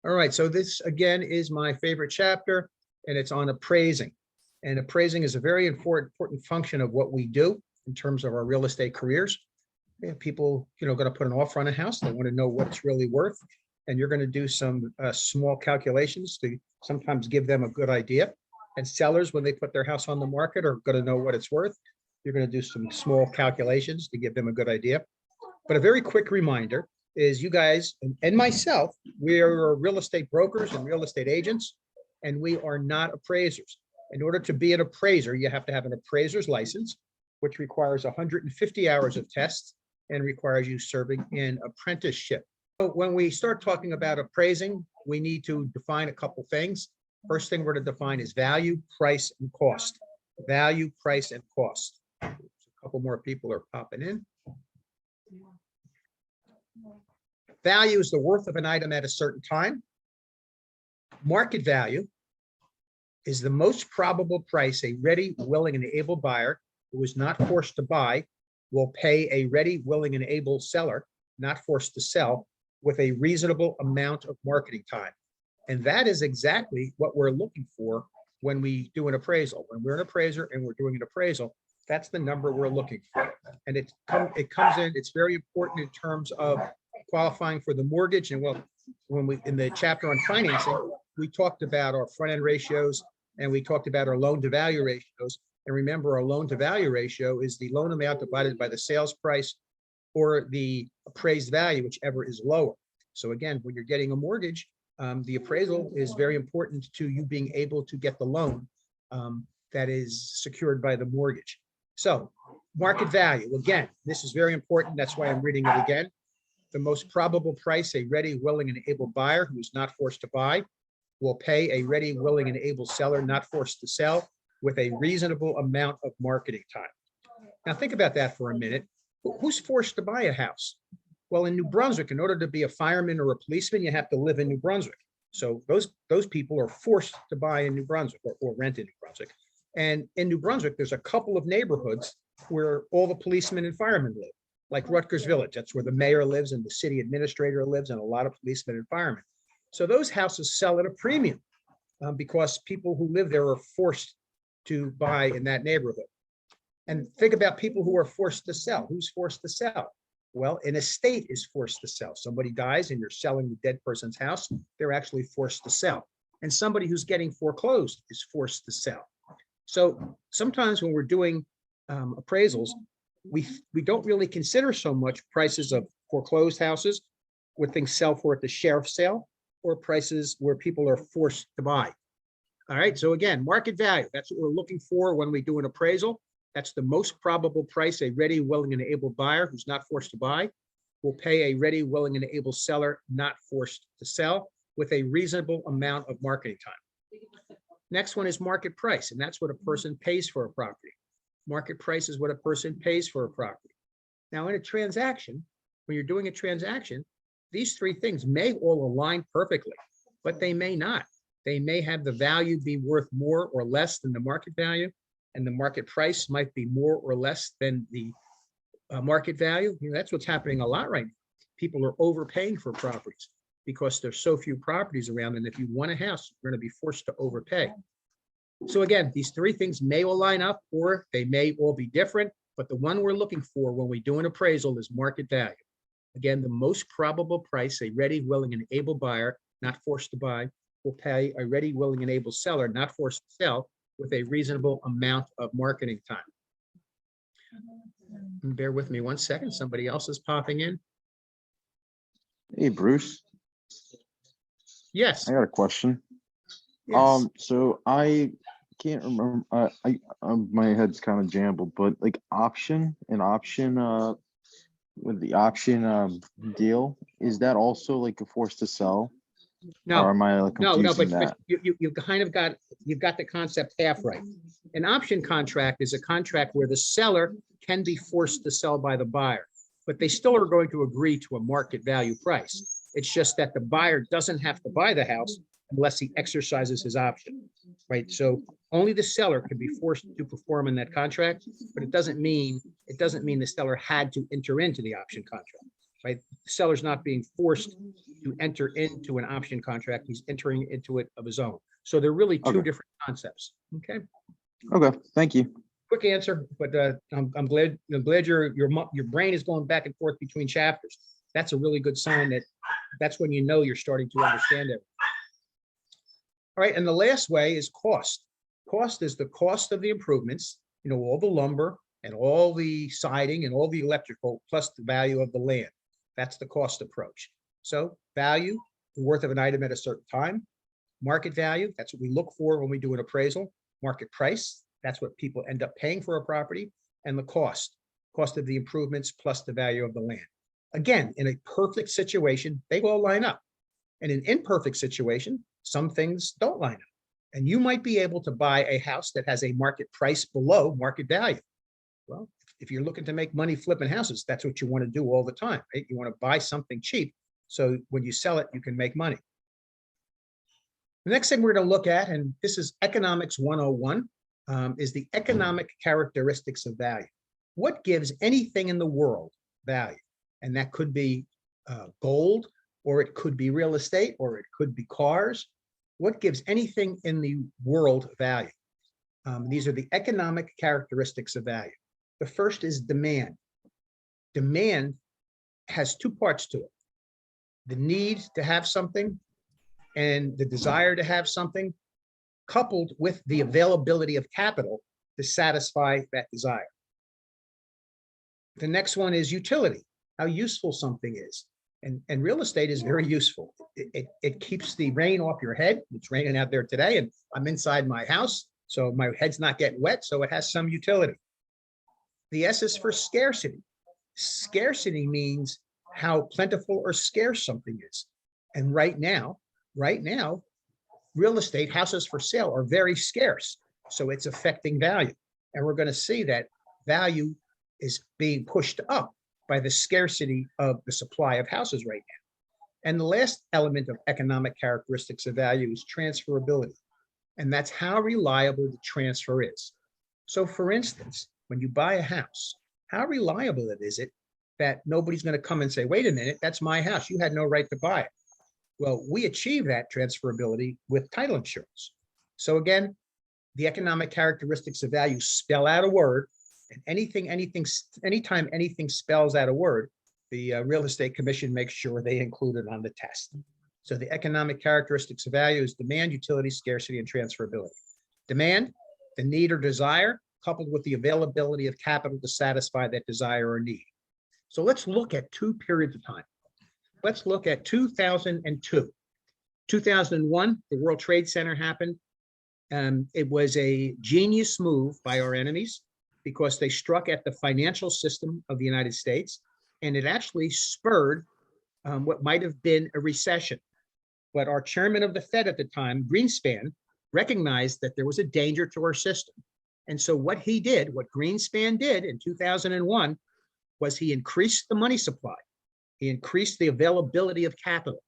All right, so this again is my favorite chapter, and it's on appraising. And appraising is a very important function of what we do in terms of our real estate careers. People, going to put an offer on a house. They want to know what it's really worth, and you're going to do some small calculations to sometimes give them a good idea. And sellers, when they put their house on the market, are going to know what it's worth. You're going to do some small calculations to give them a good idea. But a very quick reminder is you guys and myself, we are real estate brokers and real estate agents, and we are not appraisers. In order to be an appraiser, you have to have an appraiser's license, which requires 150 hours of tests and requires you serving an apprenticeship. So when we start talking about appraising, we need to define a couple things. First thing we're going to define is value, price, and cost. Value, price, and cost. A couple more people are popping in. Value is the worth of an item at a certain time. Market value is the most probable price a ready, willing, and able buyer who is not forced to buy will pay a ready, willing, and able seller, not forced to sell, with a reasonable amount of marketing time. And that is exactly what we're looking for when we do an appraisal. When we're an appraiser and we're doing an appraisal, that's the number we're looking for. And it comes in, it's very important in terms of qualifying for the mortgage. And when we, in the chapter on financing, we talked about our front end ratios and we talked about our loan to value ratios. And remember, our loan to value ratio is the loan amount divided by the sales price or the appraised value, whichever is lower. So again, when you're getting a mortgage, the appraisal is very important to you being able to get the loan that is secured by the mortgage. So market value, again, this is very important. That's why I'm reading it again. The most probable price a ready, willing, and able buyer who is not forced to buy will pay a ready, willing, and able seller not forced to sell with a reasonable amount of marketing time. Now think about that for a minute. Who's forced to buy a house? Well, in New Brunswick, in order to be a fireman or a policeman, you have to live in New Brunswick. So those people are forced to buy in New Brunswick or rent in New Brunswick. And in New Brunswick, there's a couple of neighborhoods where all the policemen and firemen live, like Rutgers Village. That's where the mayor lives and the city administrator lives and a lot of policemen and firemen. So those houses sell at a premium because people who live there are forced to buy in that neighborhood. And think about people who are forced to sell. Who's forced to sell? Well, an estate is forced to sell. Somebody dies and you're selling the dead person's house, they're actually forced to sell. And somebody who's getting foreclosed is forced to sell. So sometimes when we're doing appraisals, we don't really consider so much prices of foreclosed houses where things sell for at the sheriff's sale or prices where people are forced to buy. All right, so again, market value, that's what we're looking for when we do an appraisal. That's the most probable price a ready, willing, and able buyer who's not forced to buy will pay a ready, willing, and able seller not forced to sell with a reasonable amount of marketing time. Next one is market price, and that's what a person pays for a property. Market price is what a person pays for a property. Now, in a transaction, when you're doing a transaction, these three things may all align perfectly, but they may not. They may have the value be worth more or less than the market value, and the market price might be more or less than the market value. That's what's happening a lot right now. People are overpaying for properties because there's so few properties around, and if you want a house, you're going to be forced to overpay. So again, these three things may all line up or they may all be different, but the one we're looking for when we do an appraisal is market value. Again, the most probable price a ready, willing, and able buyer, not forced to buy, will pay a ready, willing, and able seller, not forced to sell, with a reasonable amount of marketing time. And bear with me one second. Somebody else is popping in. Hey, Bruce. Yes. I got a question. Yes. So I can't remember. My head's kind of jumbled, but like option with the option deal, is that also like a force to sell? No, or am I like confusing but that? you've kind of got, you've got the concept half right. An option contract is a contract where the seller can be forced to sell by the buyer, but they still are going to agree to a market value price. It's just that the buyer doesn't have to buy the house unless he exercises his option, right? So only the seller can be forced to perform in that contract, but it doesn't mean the seller had to enter into the option contract, right? The seller's not being forced to enter into an option contract. He's entering into it of his own. So they're really two Okay. different concepts. Okay. Okay, thank you. Quick answer, but I'm glad your brain is going back and forth between chapters. That's a really good sign that's when you know you're starting to understand it. All right, and the last way is cost. Cost is the cost of the improvements, all the lumber and all the siding and all the electrical, plus the value of the land. That's the cost approach. So value, the worth of an item at a certain time. Market value, that's what we look for when we do an appraisal. Market price, that's what people end up paying for a property. And the cost of the improvements plus the value of the land. Again, in a perfect situation, they all line up. In an imperfect situation, some things don't line up. And you might be able to buy a house that has a market price below market value. Well, if you're looking to make money flipping houses, that's what you want to do all the time, right? You want to buy something cheap, so when you sell it, you can make money. The next thing we're going to look at, and this is Economics 101, is the economic characteristics of value. What gives anything in the world value? And that could be gold, or it could be real estate, or it could be cars. What gives anything in the world value? These are the economic characteristics of value. The first is demand. Demand has two parts to it: the need to have something and the desire to have something, coupled with the availability of capital to satisfy that desire. The next one is utility, how useful something is. And real estate is very useful. It keeps the rain off your head. It's raining out there today, and I'm inside my house, so my head's not getting wet, so it has some utility. The S is for scarcity. Scarcity means how plentiful or scarce something is. And right now, real estate, houses for sale, are very scarce. So it's affecting value. And we're going to see that value is being pushed up by the scarcity of the supply of houses right now. And the last element of economic characteristics of value is transferability. And that's how reliable the transfer is. So for instance, when you buy a house, how reliable is it that nobody's going to come and say, wait a minute, that's my house, you had no right to buy it? Well, we achieve that transferability with title insurance. So again, the economic characteristics of value spell out a word, and anytime anything spells out a word, the real estate commission makes sure they include it on the test. So the economic characteristics of value is demand, utility, scarcity, and transferability. Demand, the need or desire, coupled with the availability of capital to satisfy that desire or need. So let's look at two periods of time. Let's look at 2002. 2001, the World Trade Center happened. It was a genius move by our enemies because they struck at the financial system of the United States, and it actually spurred what might have been a recession. But our chairman of the Fed at the time, Greenspan, recognized that there was a danger to our system. And so what Greenspan did in 2001 was he increased the money supply. He increased the availability of capital,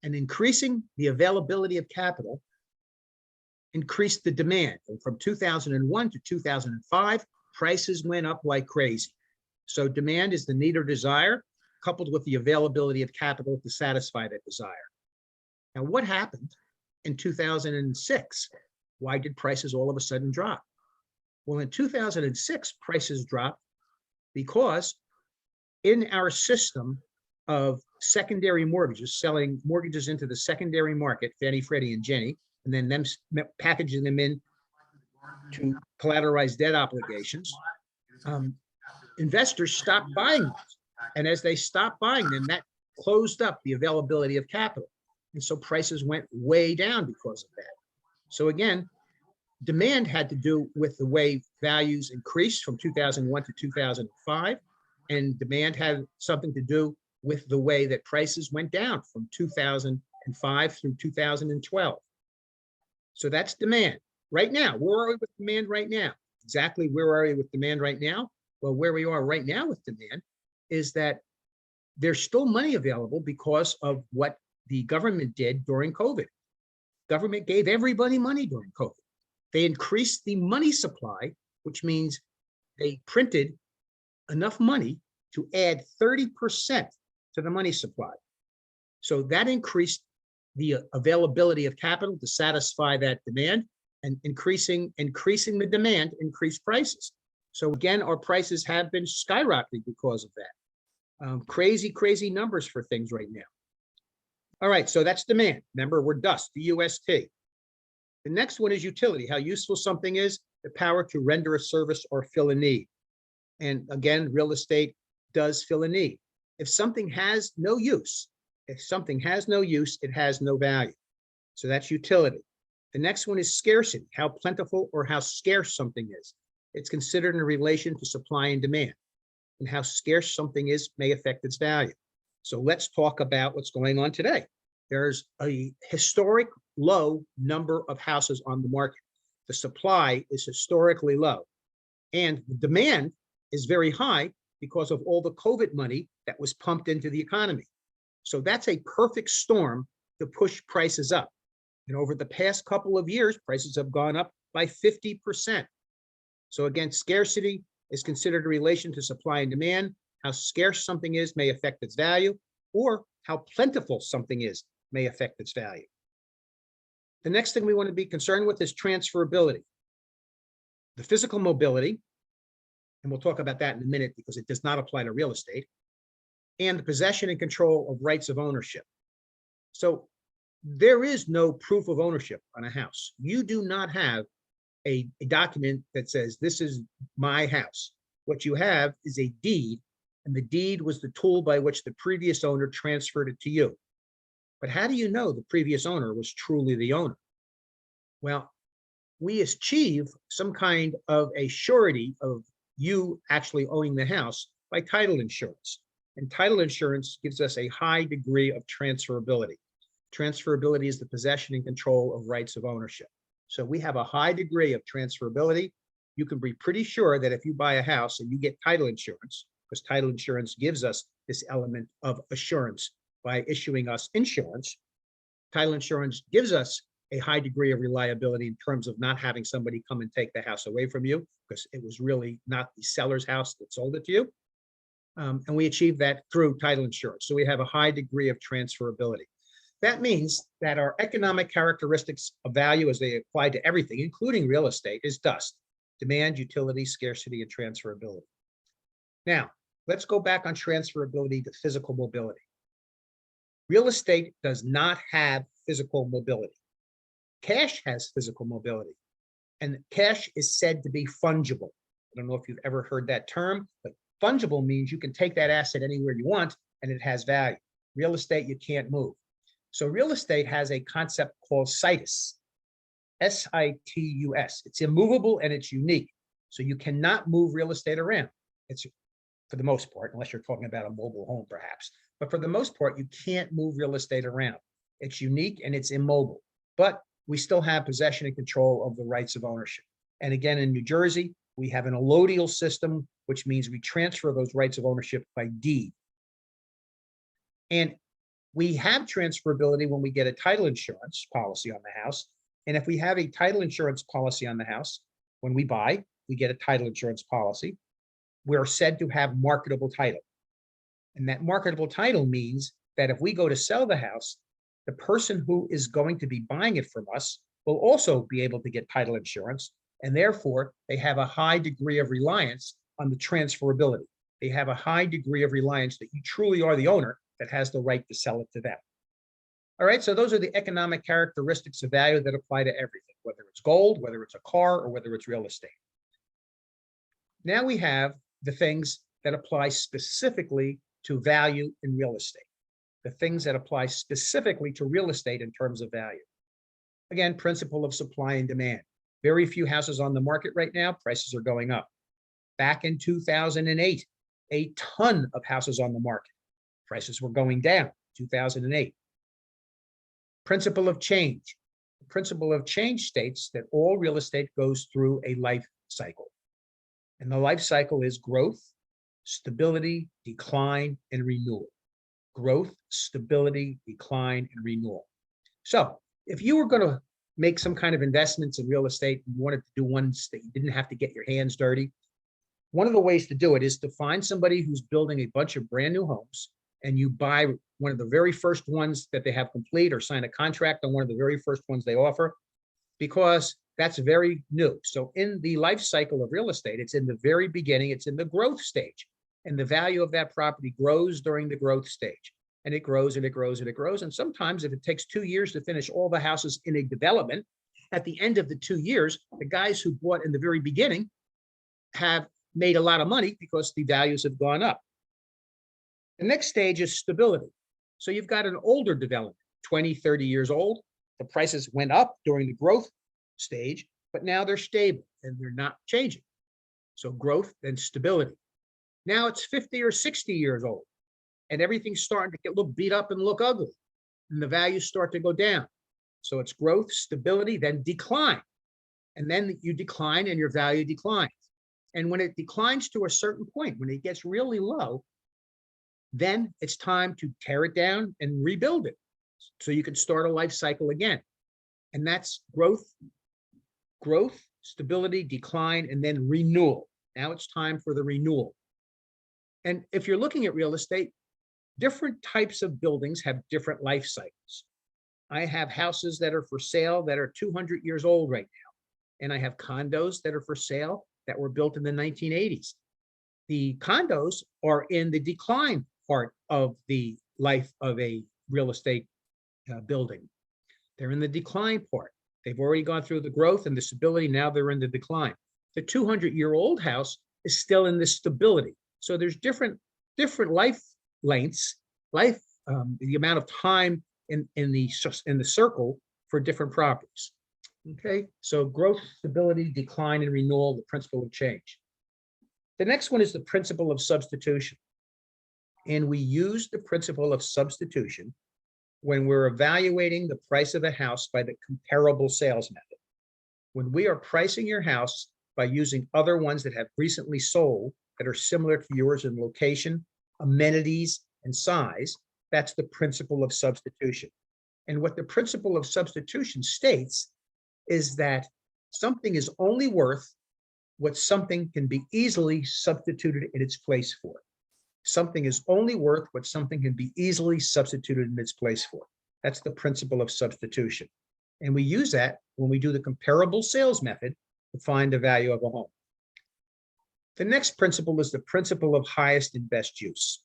and increasing the availability of capital increased the demand. And from 2001 to 2005, prices went up like crazy. So demand is the need or desire, coupled with the availability of capital to satisfy that desire. Now, what happened in 2006? Why did prices all of a sudden drop? Well, in 2006, prices dropped because in our system of secondary mortgages, selling mortgages into the secondary market, Fannie, Freddie, and Ginnie, and then them packaging them in to collateralized debt obligations, investors stopped buying those. And as they stopped buying them, that closed up the availability of capital. And so prices went way down because of that. So again, demand had to do with the way values increased from 2001 to 2005, and demand had something to do with the way that prices went down from 2005 through 2012. So that's demand. Right now, where are we with demand right now? Exactly where are we with demand right now? Well, where we are right now with demand is that there's still money available because of what the government did during COVID. Government gave everybody money during COVID. They increased the money supply, which means they printed enough money to add 30% to the money supply. So that increased the availability of capital to satisfy that demand, and increasing the demand, increased prices. So again, our prices have been skyrocketing because of that. Crazy numbers for things right now. All right, so that's demand. Remember, we're DUST, D-U-S-T. The next one is utility, how useful something is, the power to render a service or fill a need. And again, real estate does fill a need. If something has no use, it has no value. So that's utility. The next one is scarcity, how plentiful or how scarce something is. It's considered in relation to supply and demand, and how scarce something is may affect its value. So let's talk about what's going on today. There's a historic low number of houses on the market. The supply is historically low, and the demand is very high because of all the COVID money that was pumped into the economy. So that's a perfect storm to push prices up. And over the past couple of years, prices have gone up by 50%. So again, scarcity is considered in relation to supply and demand. How scarce something is may affect its value, or how plentiful something is may affect its value. The next thing we want to be concerned with is transferability. The physical mobility, and we'll talk about that in a minute because it does not apply to real estate, and the possession and control of rights of ownership. So there is no proof of ownership on a house. You do not have a document that says this is my house. What you have is a deed, and the deed was the tool by which the previous owner transferred it to you. But how do you know the previous owner was truly the owner? Well, we achieve some kind of a surety of you actually owning the house by title insurance. And title insurance gives us a high degree of transferability. Transferability is the possession and control of rights of ownership. So we have a high degree of transferability. You can be pretty sure that if you buy a house and you get title insurance, because title insurance gives us this element of assurance by issuing us insurance, title insurance gives us a high degree of reliability in terms of not having somebody come and take the house away from you, because it was really not the seller's house that sold it to you. And we achieve that through title insurance. So we have a high degree of transferability. That means that our economic characteristics of value as they apply to everything, including real estate, is DUST: demand, utility, scarcity, and transferability. Now, let's go back on transferability to physical mobility. Real estate does not have physical mobility. Cash has physical mobility, and cash is said to be fungible. I don't know if you've ever heard that term, but fungible means you can take that asset anywhere you want and it has value. Real estate, you can't move. So real estate has a concept called situs, S-I-T-U-S. It's immovable and it's unique. So you cannot move real estate around. It's, for the most part, unless you're talking about a mobile home perhaps, but for the most part, you can't move real estate around. It's unique and it's immobile, but we still have possession and control of the rights of ownership. And again, in New Jersey, we have an allodial system, which means we transfer those rights of ownership by deed. And we have transferability when we get a title insurance policy on the house. And if we have a title insurance policy on the house, when we buy, we get a title insurance policy. We're said to have marketable title. And that marketable title means that if we go to sell the house, the person who is going to be buying it from us will also be able to get title insurance. And therefore, they have a high degree of reliance on the transferability. They have a high degree of reliance that you truly are the owner that has the right to sell it to them. All right, so those are the economic characteristics of value that apply to everything, whether it's gold, whether it's a car, or whether it's real estate. Now we have the things that apply specifically to value in real estate, the things that apply specifically to real estate in terms of value. Again, principle of supply and demand. Very few houses on the market right now, prices are going up. Back in 2008, a ton of houses on the market. Prices were going down, 2008. Principle of change. The principle of change states that all real estate goes through a life cycle. And the life cycle is growth, stability, decline, and renewal. Growth, stability, decline, and renewal. So if you were going to make some kind of investments in real estate, and you wanted to do ones that you didn't have to get your hands dirty, one of the ways to do it is to find somebody who's building a bunch of brand new homes and you buy one of the very first ones that they have complete or sign a contract on one of the very first ones they offer, because that's very new. So in the life cycle of real estate, it's in the very beginning, it's in the growth stage. And the value of that property grows during the growth stage. And it grows and it grows and it grows. And sometimes if it takes 2 years to finish all the houses in a development, at the end of the 2 years, the guys who bought in the very beginning have made a lot of money because the values have gone up. The next stage is stability. So you've got an older development, 20, 30 years old. The prices went up during the growth stage, but now they're stable and they're not changing. So growth and stability. Now it's 50 or 60 years old and everything's starting to get look beat up and look ugly, and the values start to go down. So it's growth, stability, then decline. And then you decline and your value declines. And when it declines to a certain point, when it gets really low, then it's time to tear it down and rebuild it. So you can start a life cycle again. And that's growth, stability, decline, and then renewal. Now it's time for the renewal. And if you're looking at real estate, different types of buildings have different life cycles. I have houses that are for sale that are 200 years old right now. And I have condos that are for sale that were built in the 1980s. The condos are in the decline part of the life of a real estate building. They're in the decline part. They've already gone through the growth and the stability. Now they're in the decline. The 200-year-old house is still in the stability. So there's different life lengths, the amount of time in the circle for different properties. Okay, so growth, stability, decline, and renewal, the principle of change. The next one is the principle of substitution. And we use the principle of substitution when we're evaluating the price of a house by the comparable sales method. When we are pricing your house by using other ones that have recently sold that are similar to yours in location, amenities, and size, that's the principle of substitution. And what the principle of substitution states is that something is only worth what something can be easily substituted in its place for. Something is only worth what something can be easily substituted in its place for. That's the principle of substitution. And we use that when we do the comparable sales method to find the value of a home. The next principle is the principle of highest and best use.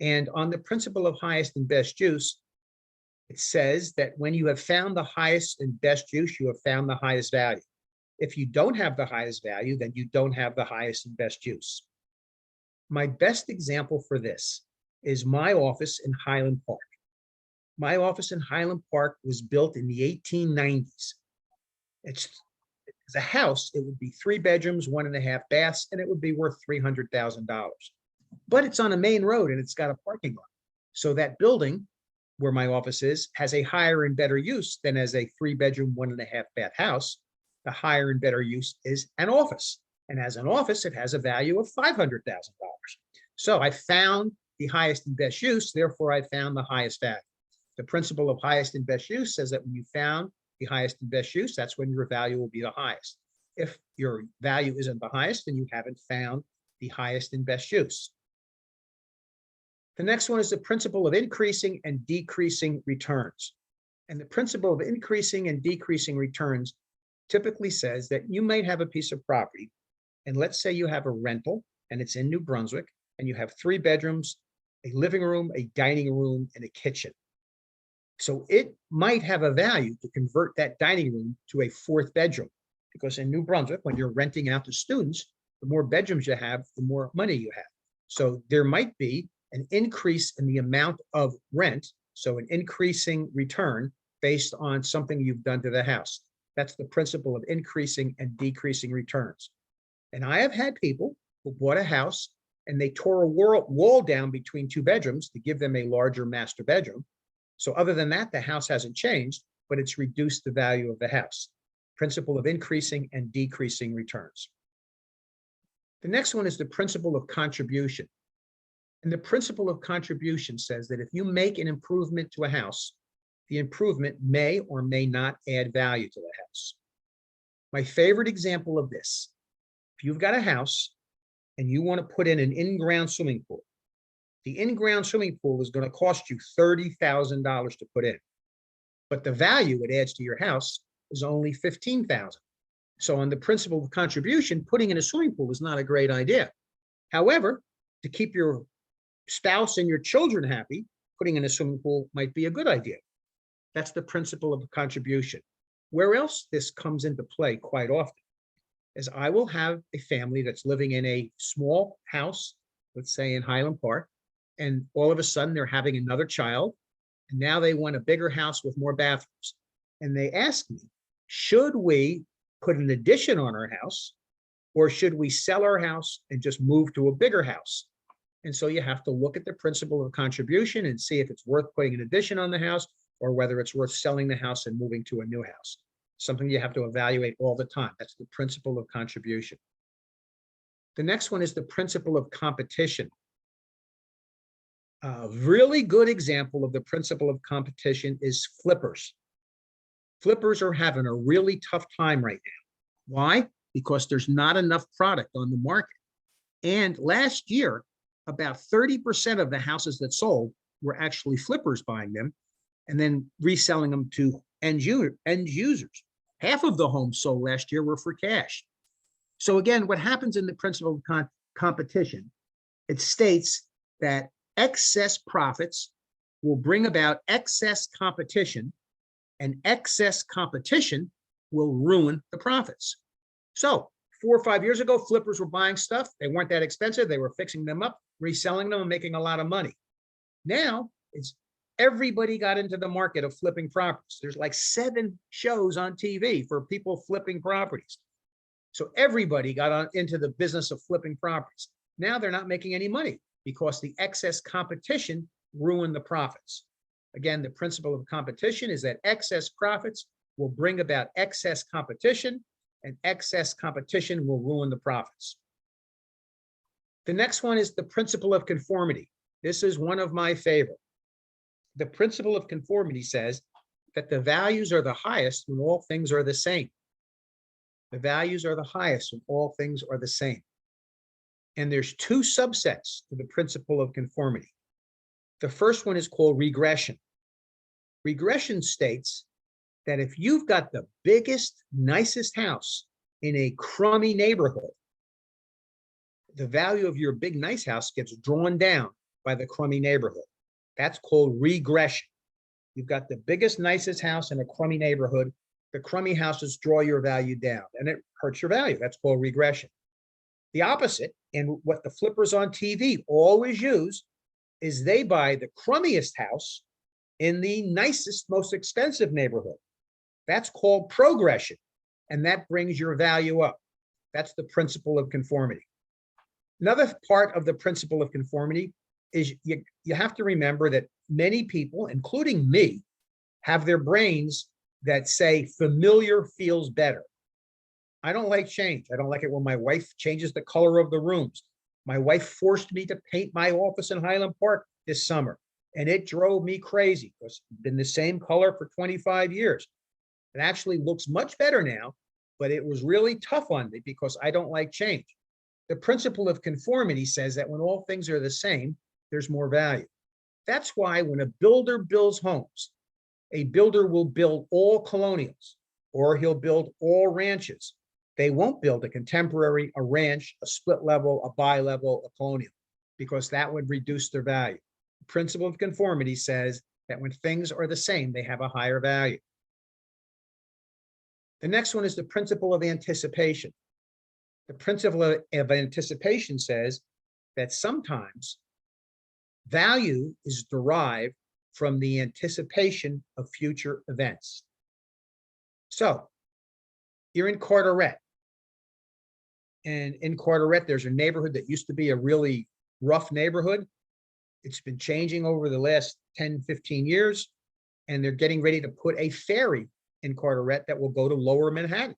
And on the principle of highest and best use, it says that when you have found the highest and best use, you have found the highest value. If you don't have the highest value, then you don't have the highest and best use. My best example for this is my office in Highland Park. My office in Highland Park was built in the 1890s. It's a house, it would be 3 bedrooms, 1.5 baths, and it would be worth $300,000. But it's on a main road and it's got a parking lot. So that building where my office is has a higher and better use than as a 3-bedroom, 1.5 bath house. The higher and better use is an office. And as an office, it has a value of $500,000. So I found the highest and best use, therefore I found the highest value. The principle of highest and best use says that when you found the highest and best use, that's when your value will be the highest. If your value isn't the highest, then you haven't found the highest and best use. The next one is the principle of increasing and decreasing returns. And the principle of increasing and decreasing returns typically says that you might have a piece of property, and let's say you have a rental and it's in New Brunswick, and you have 3 bedrooms, a living room, a dining room, and a kitchen. So it might have a value to convert that dining room to a 4th bedroom, because in New Brunswick, when you're renting out to students, the more bedrooms you have, the more money you have. So there might be an increase in the amount of rent, so an increasing return based on something you've done to the house. That's the principle of increasing and decreasing returns. And I have had people who bought a house and they tore a wall down between 2 bedrooms to give them a larger master bedroom. So other than that, the house hasn't changed, but it's reduced the value of the house. Principle of increasing and decreasing returns. The next one is the principle of contribution. And the principle of contribution says that if you make an improvement to a house, the improvement may or may not add value to the house. My favorite example of this, if you've got a house and you want to put in an in-ground swimming pool, The in-ground swimming pool is going to cost you $30,000 to put in, but the value it adds to your house is only $15,000. So on the principle of contribution, putting in a swimming pool is not a great idea. However, to keep your spouse and your children happy, putting in a swimming pool might be a good idea. That's the principle of contribution. Where else this comes into play quite often is I will have a family that's living in a small house, let's say in Highland Park, and all of a sudden they're having another child, and now they want a bigger house with more bathrooms. And they ask me, should we put an addition on our house, or should we sell our house and just move to a bigger house? And so you have to look at the principle of contribution and see if it's worth putting an addition on the house or whether it's worth selling the house and moving to a new house. Something you have to evaluate all the time. That's the principle of contribution. The next one is the principle of competition. A really good example of the principle of competition is flippers. Flippers are having a really tough time right now. Why? Because there's not enough product on the market. And last year, about 30% of the houses that sold were actually flippers buying them and then reselling them to end users. Half of the homes sold last year were for cash. So again, what happens in the principle of competition, it states that excess profits will bring about excess competition, and excess competition will ruin the profits. So 4 or 5 years ago, flippers were buying stuff. They weren't that expensive. They were fixing them up, reselling them, and making a lot of money. Now it's everybody got into the market of flipping properties. There's like 7 shows on TV for people flipping properties. So everybody got into the business of flipping properties. Now they're not making any money because the excess competition ruined the profits. Again, the principle of competition is that excess profits will bring about excess competition, and excess competition will ruin the profits. The next one is the principle of conformity. This is one of my favorite. The principle of conformity says that the values are the highest when all things are the same. The values are the highest when all things are the same. And there's 2 subsets to the principle of conformity. The first one is called regression. Regression states that if you've got the biggest, nicest house in a crummy neighborhood, the value of your big, nice house gets drawn down by the crummy neighborhood. That's called regression. You've got the biggest, nicest house in a crummy neighborhood. The crummy houses draw your value down, and it hurts your value. That's called regression. The opposite, and what the flippers on TV always use, is they buy the crummiest house in the nicest, most expensive neighborhood. That's called progression, and that brings your value up. That's the principle of conformity. Another part of the principle of conformity is you have to remember that many people, including me, have their brains that say familiar feels better. I don't like change. I don't like it when my wife changes the color of the rooms. My wife forced me to paint my office in Highland Park this summer, and it drove me crazy because it's been the same color for 25 years. It actually looks much better now, but it was really tough on me because I don't like change. The principle of conformity says that when all things are the same, there's more value. That's why when a builder builds homes, a builder will build all colonials, or he'll build all ranches. They won't build a contemporary, a ranch, a split level, a bi-level, a colonial, because that would reduce their value. The principle of conformity says that when things are the same, they have a higher value. The next one is the principle of anticipation. The principle of anticipation says that sometimes value is derived from the anticipation of future events. So you're in Carteret, and in Carteret, there's a neighborhood that used to be a really rough neighborhood. It's been changing over the last 10, 15 years, and they're getting ready to put a ferry in Carteret that will go to Lower Manhattan.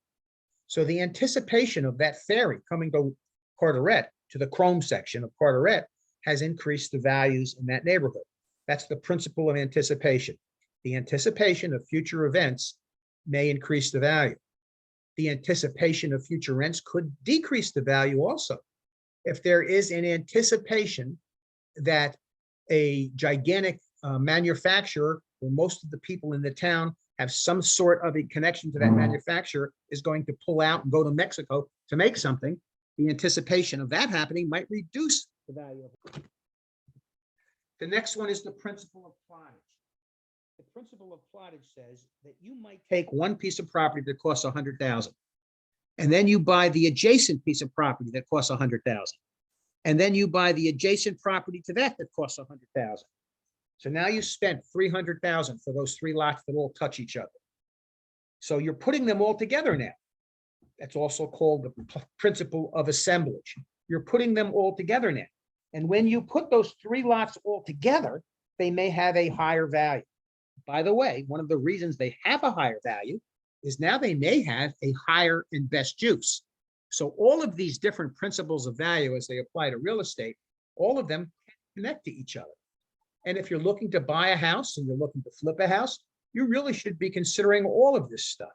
So the anticipation of that ferry coming to Carteret, to the Chrome section of Carteret, has increased the values in that neighborhood. That's the principle of anticipation. The anticipation of future events may increase the value. The anticipation of future rents could decrease the value also. If there is an anticipation that a gigantic manufacturer where most of the people in the town have some sort of a connection to that manufacturer is going to pull out and go to Mexico to make something, the anticipation of that happening might reduce the value of it. The next one is the principle of plottage. The principle of plottage says that you might take one piece of property that costs 100,000, and then you buy the adjacent piece of property that costs 100,000, and then you buy the adjacent property to that costs 100,000. So now you spent 300,000 for those 3 lots that all touch each other. So you're putting them all together now. That's also called the principle of assemblage. You're putting them all together now. And when you put those 3 lots all together, they may have a higher value. By the way, one of the reasons they have a higher value is now they may have a higher and best use. So all of these different principles of value as they apply to real estate, all of them connect to each other. And if you're looking to buy a house and you're looking to flip a house, you really should be considering all of this stuff.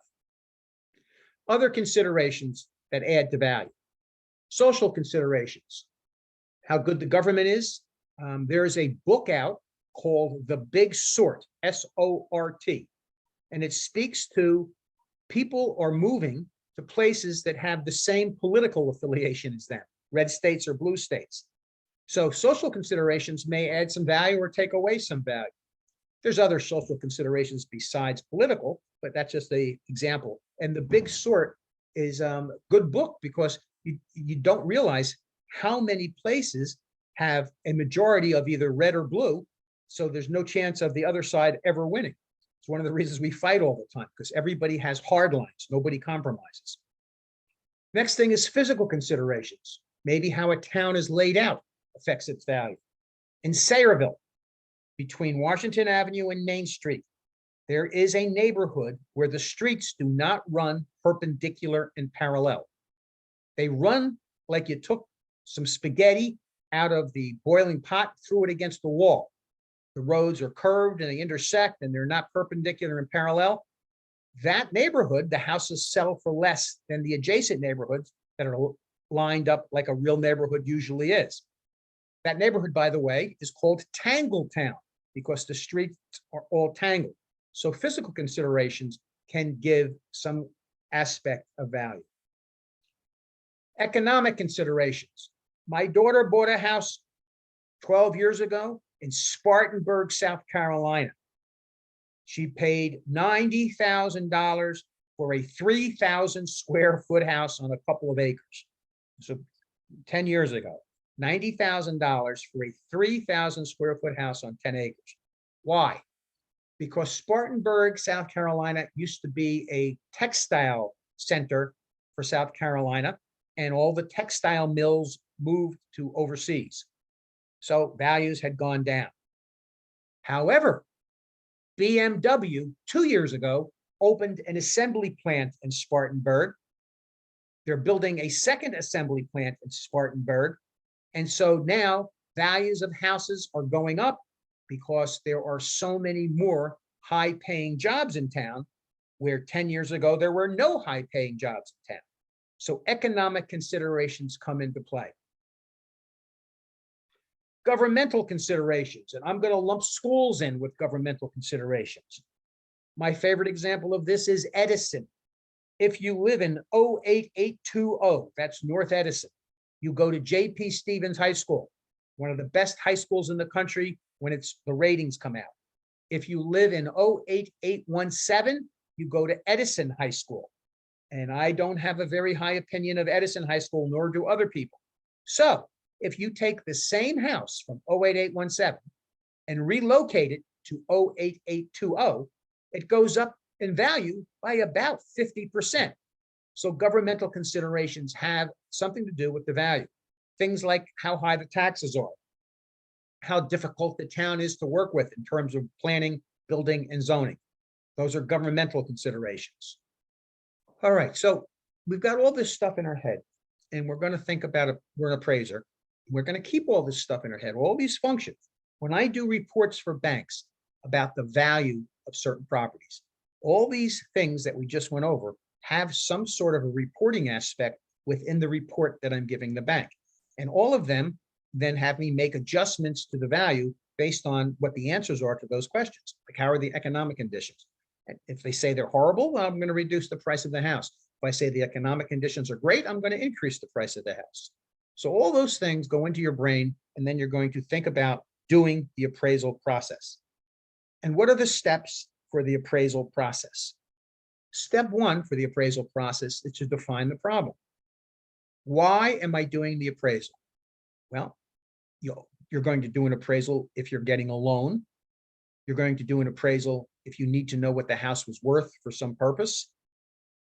Other considerations that add to value. Social considerations. How good the government is. There is a book out called The Big Sort, S-O-R-T. And it speaks to people are moving to places that have the same political affiliation as them, red states or blue states. So social considerations may add some value or take away some value. There's other social considerations besides political, but that's just an example. And The Big Sort is a good book because you don't realize how many places have a majority of either red or blue. So there's no chance of the other side ever winning. It's one of the reasons we fight all the time, because everybody has hard lines. Nobody compromises. Next thing is physical considerations. Maybe how a town is laid out affects its value. In Sayreville, between Washington Avenue and Main Street, there is a neighborhood where the streets do not run perpendicular and parallel. They run like you took some spaghetti out of the boiling pot, threw it against the wall. The roads are curved and they intersect and they're not perpendicular and parallel. That neighborhood, the houses sell for less than the adjacent neighborhoods that are lined up like a real neighborhood usually is. That neighborhood, by the way, is called Tangle Town because the streets are all tangled. So physical considerations can give some aspect of value. Economic considerations. My daughter bought a house 12 years ago in Spartanburg, South Carolina. She paid $90,000 for a 3,000 square foot house on a couple of acres. So 10 years ago, $90,000 for a 3,000 square foot house on 10 acres. Why? Because Spartanburg, South Carolina used to be a textile center for South Carolina, and all the textile mills moved to overseas. So values had gone down. However, BMW 2 years ago opened an assembly plant in Spartanburg. They're building a second assembly plant in Spartanburg. And so now values of houses are going up because there are so many more high-paying jobs in town, where 10 years ago there were no high-paying jobs in town. So economic considerations come into play. Governmental considerations, and I'm going to lump schools in with governmental considerations. My favorite example of this is Edison. If you live in 08820, that's North Edison, you go to J.P. Stevens High School, one of the best high schools in the country when the ratings come out. If you live in 08817, you go to Edison High School. And I don't have a very high opinion of Edison High School, nor do other people. So if you take the same house from 08817 and relocate it to 08820, it goes up in value by about 50%. So governmental considerations have something to do with the value. Things like how high the taxes are, how difficult the town is to work with in terms of planning, building, and zoning. Those are governmental considerations. All right, so we've got all this stuff in our head, and we're going to think about it. We're an appraiser. We're going to keep all this stuff in our head, all these functions. When I do reports for banks about the value of certain properties, all these things that we just went over have some sort of a reporting aspect within the report that I'm giving the bank. And all of them then have me make adjustments to the value based on what the answers are to those questions. Like, how are the economic conditions? And if they say they're horrible, well, I'm going to reduce the price of the house. If I say the economic conditions are great, I'm going to increase the price of the house. So all those things go into your brain, and then you're going to think about doing the appraisal process. And what are the steps for the appraisal process? Step one for the appraisal process is to define the problem. Why am I doing the appraisal? Well, you're going to do an appraisal if you're getting a loan. You're going to do an appraisal if you need to know what the house was worth for some purpose.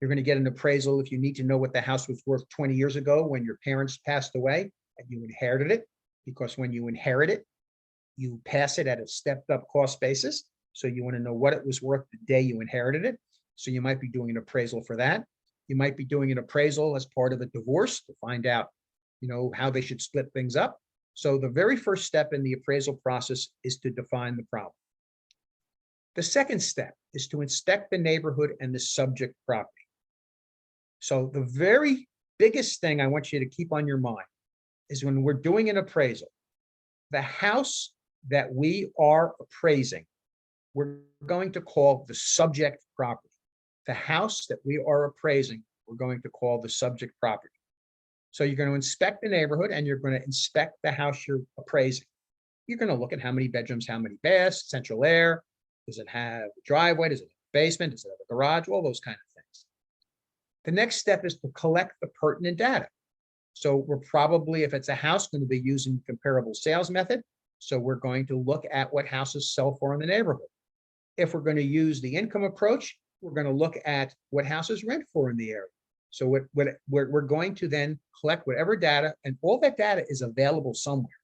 You're going to get an appraisal if you need to know what the house was worth 20 years ago when your parents passed away and you inherited it, because when you inherit it, you pass it at a stepped up cost basis. So you want to know what it was worth the day you inherited it. So you might be doing an appraisal for that. You might be doing an appraisal as part of a divorce to find out, how they should split things up. So the very first step in the appraisal process is to define the problem. The second step is to inspect the neighborhood and the subject property. So the very biggest thing I want you to keep on your mind is when we're doing an appraisal, the house that we are appraising, we're going to call the subject property. The house that we are appraising, we're going to call the subject property. So you're going to inspect the neighborhood and you're going to inspect the house you're appraising. You're going to look at how many bedrooms, how many baths, central air, does it have a driveway, does it have a basement, does it have a garage, all those kind of things. The next step is to collect the pertinent data. So we're probably, if it's a house, going to be using comparable sales method. So we're going to look at what houses sell for in the neighborhood. If we're going to use the income approach, we're going to look at what houses rent for in the area. So we're going to then collect whatever data, and all that data is available somewhere.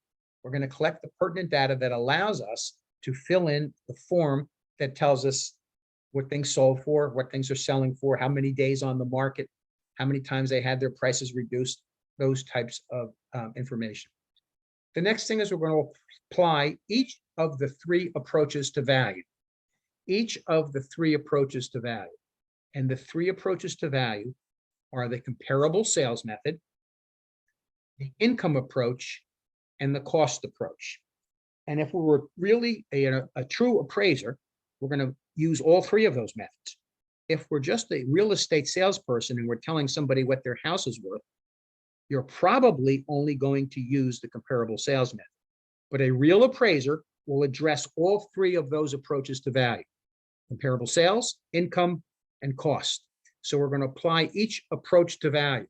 We're going to collect the pertinent data that allows us to fill in the form that tells us what things sold for, what things are selling for, how many days on the market, how many times they had their prices reduced, those types of information. The next thing is we're going to apply each of the three approaches to value. Each of the three approaches to value. And the three approaches to value are the comparable sales method, the income approach, and the cost approach. And if we were really a true appraiser, we're going to use all three of those methods. If we're just a real estate salesperson and we're telling somebody what their house is worth, you're probably only going to use the comparable sales method. But a real appraiser will address all three of those approaches to value: comparable sales, income, and cost. So we're going to apply each approach to value.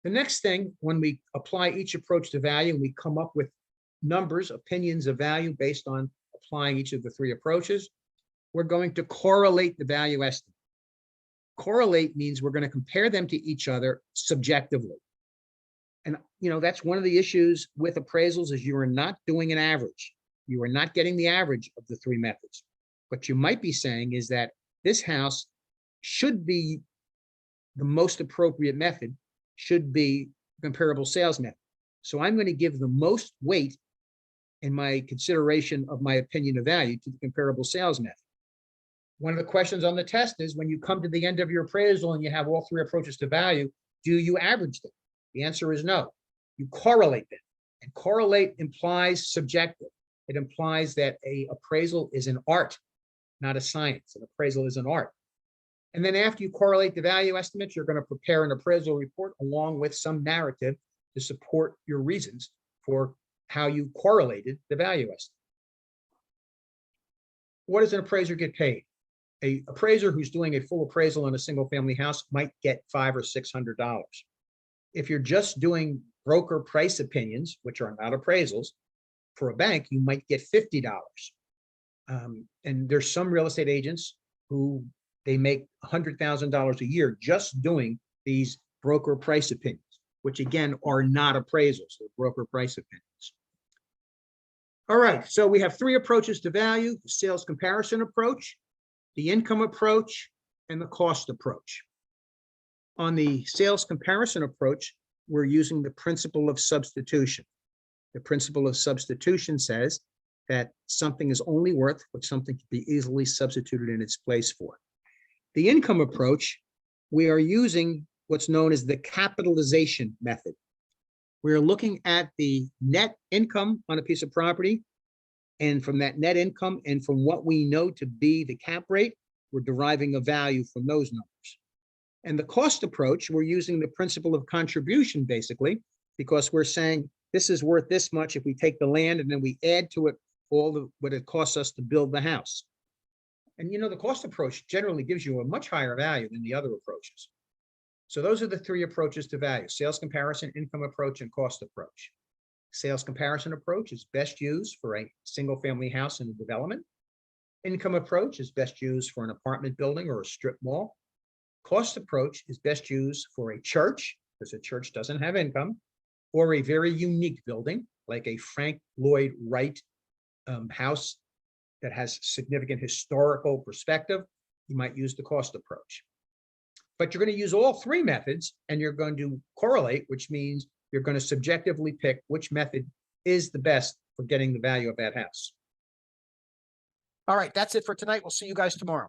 The next thing, when we apply each approach to value, we come up with numbers, opinions of value based on applying each of the three approaches, we're going to correlate the value estimate. Correlate means we're going to compare them to each other subjectively. And that's one of the issues with appraisals is you are not doing an average. You are not getting the average of the three methods. What you might be saying is that this house should be the most appropriate method, should be comparable sales method. So I'm going to give the most weight in my consideration of my opinion of value to the comparable sales method. One of the questions on the test is when you come to the end of your appraisal and you have all three approaches to value, do you average them? The answer is no. You correlate them. And correlate implies subjective. It implies that an appraisal is an art, not a science. An appraisal is an art. And then after you correlate the value estimates, you're going to prepare an appraisal report along with some narrative to support your reasons for how you correlated the value estimate. What does an appraiser get paid? An appraiser who's doing a full appraisal on a single family house might get $500 or $600. If you're just doing broker price opinions, which are not appraisals, for a bank, you might get $50. And there's some real estate agents who they make $100,000 a year just doing these broker price opinions, which again are not appraisals, they're broker price opinions. All right, so we have three approaches to value: the sales comparison approach, the income approach, and the cost approach. On the sales comparison approach, we're using the principle of substitution. The principle of substitution says that something is only worth what something can be easily substituted in its place for. The income approach, we are using what's known as the capitalization method. We're looking at the net income on a piece of property And from that net income and from what we know to be the cap rate, we're deriving a value from those numbers. And the cost approach, we're using the principle of contribution basically, because we're saying this is worth this much if we take the land and then we add to it what it costs us to build the house. And the cost approach generally gives you a much higher value than the other approaches. So those are the three approaches to value: sales comparison, income approach, and cost approach. Sales comparison approach is best used for a single family house in a development. Income approach is best used for an apartment building or a strip mall. Cost approach is best used for a church, because a church doesn't have income, or a very unique building like a Frank Lloyd Wright house that has significant historical perspective. You might use the cost approach. But you're going to use all three methods and you're going to correlate, which means you're going to subjectively pick which method is the best for getting the value of that house. All right, that's it for tonight. We'll see you guys tomorrow.